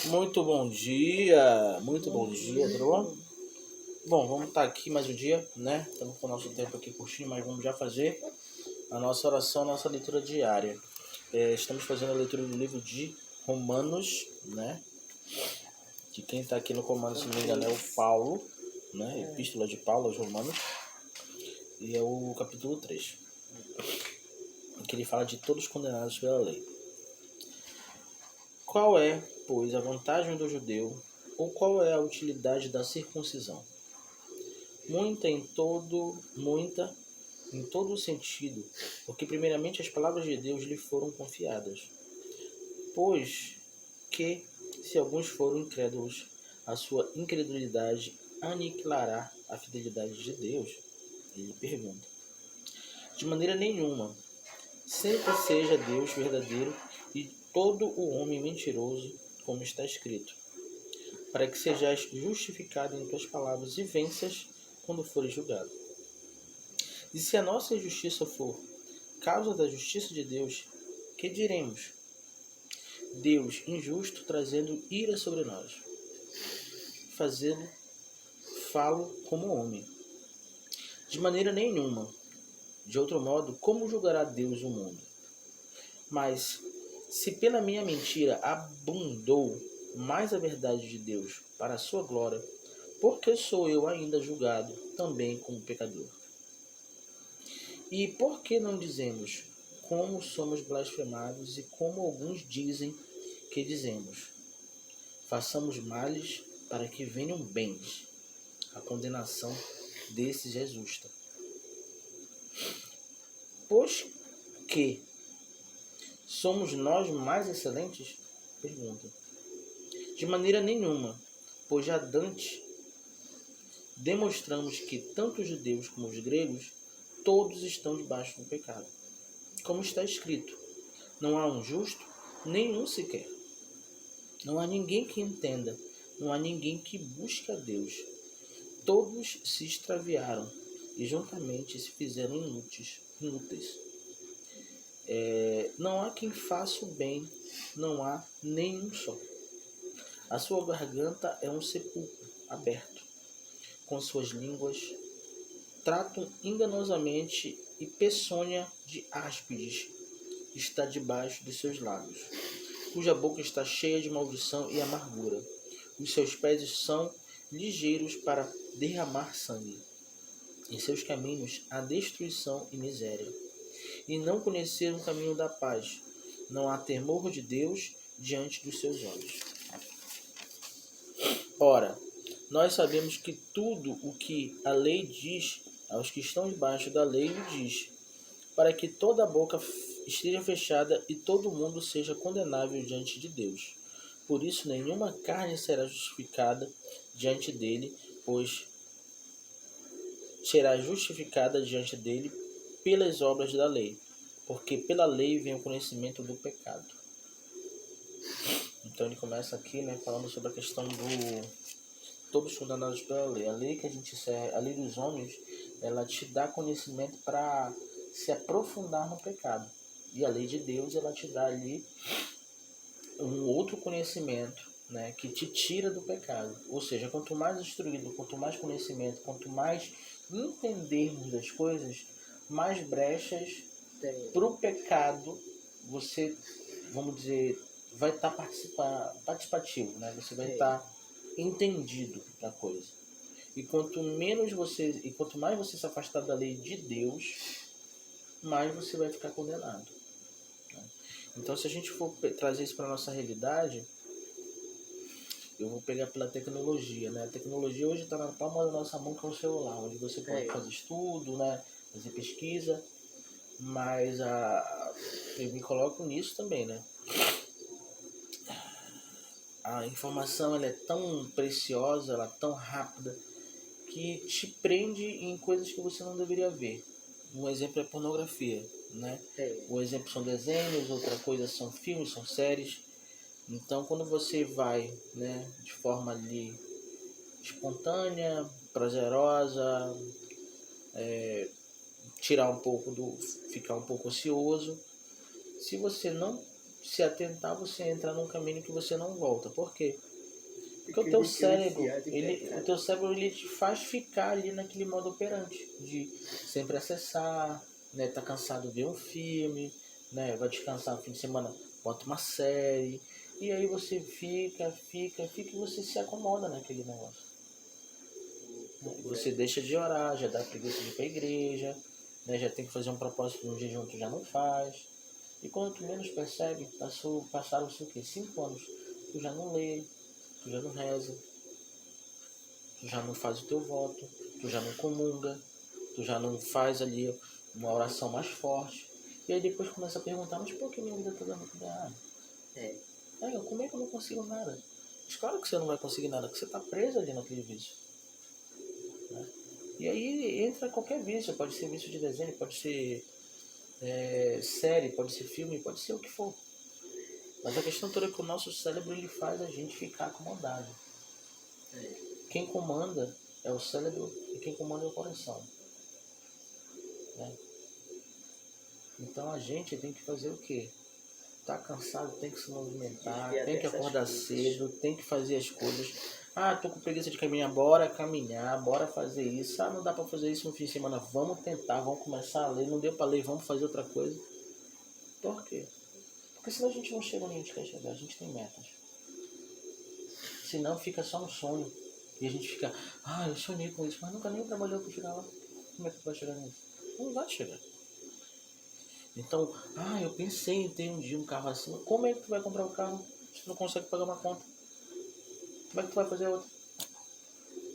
Muito bom dia, tudo bom? Bom, vamos estar aqui mais um dia, né? Estamos com o nosso tempo aqui curtinho, mas vamos já fazer a nossa oração, a nossa leitura diária. Estamos fazendo a leitura do livro de Romanos, né? Que quem está aqui no comando, se não me engano, é o Paulo, né? Epístola de Paulo aos Romanos. E é o capítulo 3, em que ele fala de todos condenados pela lei. Qual é, pois, a vantagem do judeu, ou qual é a utilidade da circuncisão? Muita em todo o sentido, porque primeiramente as palavras de Deus lhe foram confiadas. Pois que, se alguns foram incrédulos, a sua incredulidade aniquilará a fidelidade de Deus? Ele pergunta. De maneira nenhuma. Sempre seja Deus verdadeiro e todo o homem mentiroso, como está escrito, para que sejais justificado em tuas palavras e venças quando fores julgado. E se a nossa injustiça for causa da justiça de Deus, que diremos? Deus injusto trazendo ira sobre nós. Falo como homem. De maneira nenhuma. De outro modo, como julgará Deus o mundo? Mas, se pela minha mentira abundou mais a verdade de Deus para a sua glória, por que sou eu ainda julgado também como pecador? E por que não dizemos como somos blasfemados e como alguns dizem que dizemos? Façamos males para que venham bens. A condenação desses é justa. Pois que somos nós mais excelentes? Pergunta. De maneira nenhuma, pois já dantes demonstramos que tanto os judeus como os gregos, todos estão debaixo do pecado. Como está escrito, não há um justo, nenhum sequer. Não há ninguém que entenda, não há ninguém que busque a Deus. Todos se extraviaram e juntamente se fizeram inúteis. Não há quem faça o bem, não há nenhum só. A sua garganta é um sepulcro aberto, com suas línguas tratam enganosamente e peçonha de áspides está debaixo de seus lábios, cuja boca está cheia de maldição e amargura. Os seus pés são ligeiros para derramar sangue. Em seus caminhos há destruição e miséria. E não conheceram o caminho da paz. Não há temor de Deus diante dos seus olhos. Ora, nós sabemos que tudo o que a lei diz aos que estão debaixo da lei o diz, para que toda a boca esteja fechada e todo mundo seja condenável diante de Deus. Por isso nenhuma carne será justificada diante dele, pois será justificada diante dele pelas obras da lei, porque pela lei vem o conhecimento do pecado. Então ele começa aqui, né, falando sobre a questão do todos condenados pela lei. A lei que a gente segue, a lei dos homens, ela te dá conhecimento para se aprofundar no pecado. E a lei de Deus, ela te dá ali um outro conhecimento, né, que te tira do pecado. Ou seja, quanto mais instruído, quanto mais conhecimento, quanto mais entendermos das coisas, mais brechas para o pecado você, vamos dizer, vai estar participativo, né? Você vai estar entendido da coisa. E quanto mais você se afastar da lei de Deus, mais você vai ficar condenado. Então, se a gente for trazer isso para a nossa realidade, eu vou pegar pela tecnologia, né? A tecnologia hoje está na palma da nossa mão, com o celular, onde você pode fazer estudo, né? Fazer pesquisa, mas eu me coloco nisso também, né? A informação, ela é tão preciosa, ela é tão rápida, que te prende em coisas que você não deveria ver. Um exemplo é pornografia, né? Um exemplo são desenhos, outra coisa são filmes, são séries. Então, quando você vai, né, de forma ali espontânea, prazerosa, ficar um pouco ocioso, se você não se atentar, você entra num caminho que você não volta. Por quê? Porque o Porque teu ele quer cérebro, enfiar de ele, pecado. o teu cérebro ele te faz ficar ali naquele modo operante, de sempre acessar, né? Tá cansado, ver um filme, né? Vai descansar no fim de semana, bota uma série, e aí você fica, e você se acomoda naquele negócio. Você deixa de orar, já dá preguiça de ir pra igreja, né? Já tem que fazer um propósito no jejum, tu já não faz. E quando tu menos percebe, passaram-se o quê? 5 anos, tu já não lê, tu já não reza, tu já não faz o teu voto, tu já não comunga, tu já não faz ali uma oração mais forte. E aí depois começa a perguntar, mas por que minha vida tá dando tudo errado? Como é que eu não consigo nada? Mas claro que você não vai conseguir nada, porque você tá preso ali naquele vício. Né? E aí entra qualquer vício, pode ser vício de desenho, pode ser série, pode ser filme, pode ser o que for. Mas a questão toda é que o nosso cérebro ele faz a gente ficar acomodado. Quem comanda é o cérebro e quem comanda é o coração. Né? Então a gente tem que fazer o quê? Tá cansado, tem que se movimentar, tem que acordar cedo, tem que fazer as coisas. Tô com preguiça de caminhar, bora caminhar, bora fazer isso. Não dá pra fazer isso no fim de semana, vamos tentar, vamos começar a ler. Não deu pra ler, vamos fazer outra coisa. Por quê? Porque senão a gente não chega onde a gente quer chegar, a gente tem metas. Senão fica só um sonho. E a gente fica, eu sonhei com isso, mas nunca nem trabalhou para chegar lá. Como é que tu vai chegar nisso? Não vai chegar. Então, eu pensei em ter um dia um carro assim. Como é que tu vai comprar o carro se tu não consegue pagar uma conta? Como é que tu vai fazer outra?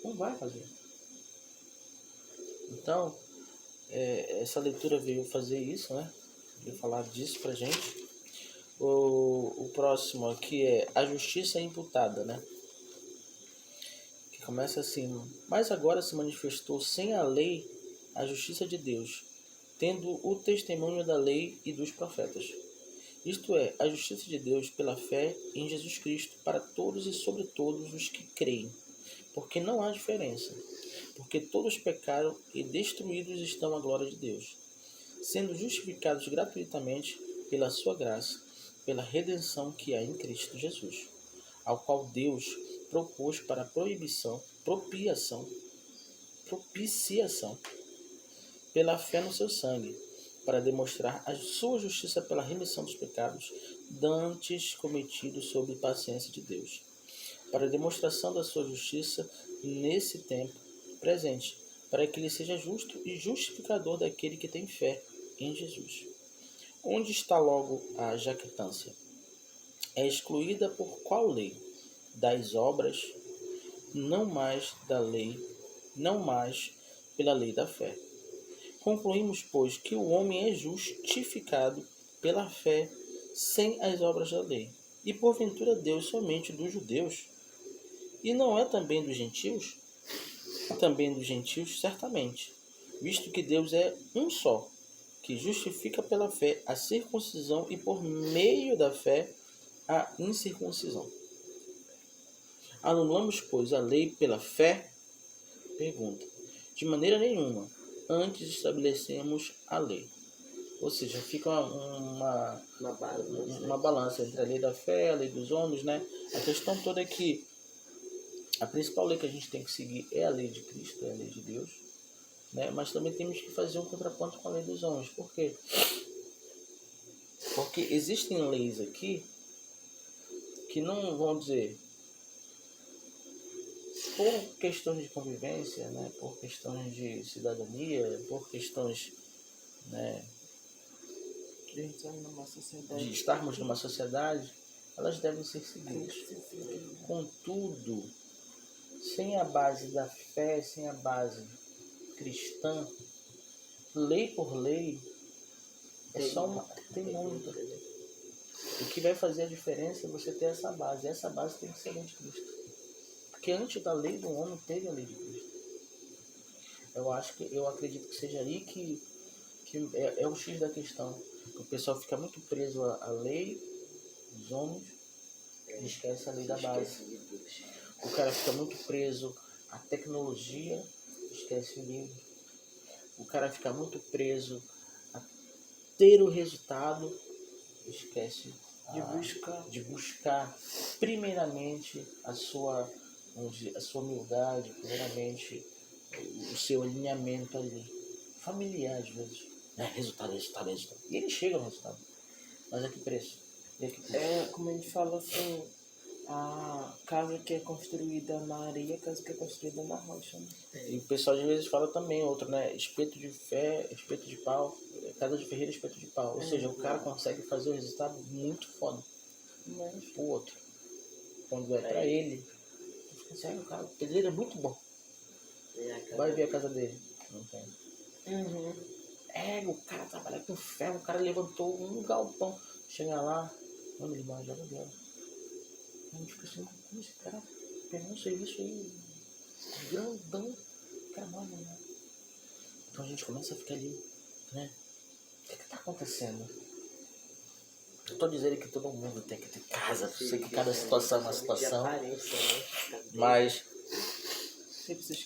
Não vai fazer. Então, essa leitura veio fazer isso, né? Veio falar disso pra gente. O próximo aqui é a justiça imputada, né? Que começa assim: mas agora se manifestou sem a lei a justiça de Deus, tendo o testemunho da lei e dos profetas. Isto é, a justiça de Deus pela fé em Jesus Cristo para todos e sobre todos os que creem. Porque não há diferença. Porque todos pecaram e destruídos estão a glória de Deus, sendo justificados gratuitamente pela sua graça, pela redenção que há em Cristo Jesus, ao qual Deus propôs para propiciação pela fé no seu sangue, para demonstrar a sua justiça pela remissão dos pecados dantes cometidos sob paciência de Deus, para a demonstração da sua justiça nesse tempo presente, para que ele seja justo e justificador daquele que tem fé em Jesus. Onde está logo a jactância? É excluída por qual lei? Das obras, não mais da lei, não mais pela lei da fé. Concluímos, pois, que o homem é justificado pela fé sem as obras da lei. E porventura Deus somente dos judeus? E não é também dos gentios? Também dos gentios, certamente, visto que Deus é um só, que justifica pela fé a circuncisão e por meio da fé a incircuncisão. Anulamos, pois, a lei pela fé? Pergunta. De maneira nenhuma. Antes estabelecemos a lei. Ou seja, fica uma balança entre a lei da fé, a lei dos homens, né? A questão toda é que a principal lei que a gente tem que seguir é a lei de Cristo, é a lei de Deus, né? Mas também temos que fazer um contraponto com a lei dos homens. Por quê? Porque existem leis aqui que não vão dizer, por questões de convivência, né? Por questões de cidadania, por questões, né, de estarmos numa sociedade, elas devem ser seguidas. Contudo, sem a base da fé, sem a base cristã, lei por lei, tem muita. O que vai fazer a diferença é você ter essa base. Essa base tem que ser a lei de Cristo. Porque antes da lei do homem teve a lei de Cristo. Eu acredito que seja aí que é o X da questão. O pessoal fica muito preso à lei dos homens e esquece a lei da base. O cara fica muito preso à tecnologia, esquece o livro. O cara fica muito preso a ter o resultado, esquece de buscar primeiramente a sua humildade, primeiramente o seu alinhamento ali, familiar às vezes. Resultado. E ele chega no resultado. Mas a que preço? E a que custo? Como a gente fala assim, a casa que é construída na areia, a casa que é construída na rocha. Né? E o pessoal às vezes fala também outro, né? Espeto de fé, espeto de pau, casa de ferreiro, espeto de pau. Ou seja, o cara consegue fazer o resultado muito foda. Mas O outro, quando é pra ele, tu fica assim, o cara, o pedreiro é muito bom. Vai ver a casa dele. Não tem. O cara trabalha com ferro, o cara levantou um galpão. Chega lá, mano, ele vai joga dela. A gente fica assim, como esse cara pegou um serviço aí grandão, caramba, né? Então a gente começa a ficar ali, né? O que tá acontecendo? Eu tô dizendo que todo mundo tem que ter casa, eu sei que cada situação é uma situação, mas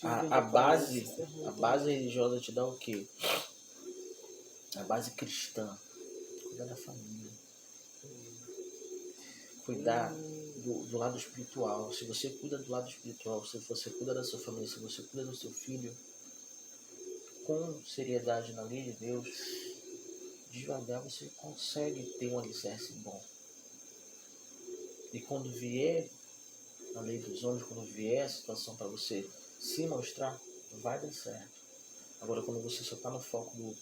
a base religiosa te dá o quê? A base cristã, cuidar da família, cuidar do lado espiritual. Se você cuida do lado espiritual, se você cuida da sua família, se você cuida do seu filho, com seriedade na lei de Deus, devagar você consegue ter um alicerce bom. E quando vier a lei dos homens, quando vier a situação para você se mostrar, vai dar certo. Agora, quando você só está no foco do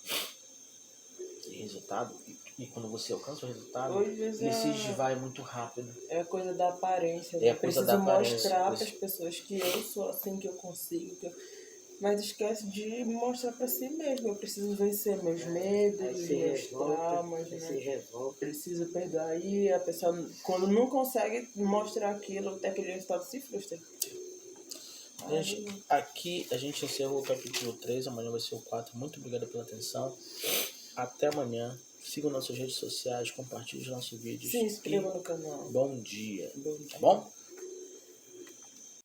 resultado, e quando você alcança o resultado, ele se esvai muito rápido. É a coisa da aparência. É a coisa da aparência. Mostrar para as pessoas que eu sou assim, que eu consigo, mas esquece de mostrar para si mesmo. Eu preciso vencer meus medos, meus traumas, né? Preciso perdoar. E a pessoa, quando não consegue mostrar aquilo, até aquele resultado se frustra. Aqui a gente encerrou o capítulo 3, amanhã vai ser o 4. Muito obrigado pela atenção. Até amanhã. Sigam nossas redes sociais, compartilhem os nossos vídeos. Se inscreva no canal. Bom dia. Tá bom?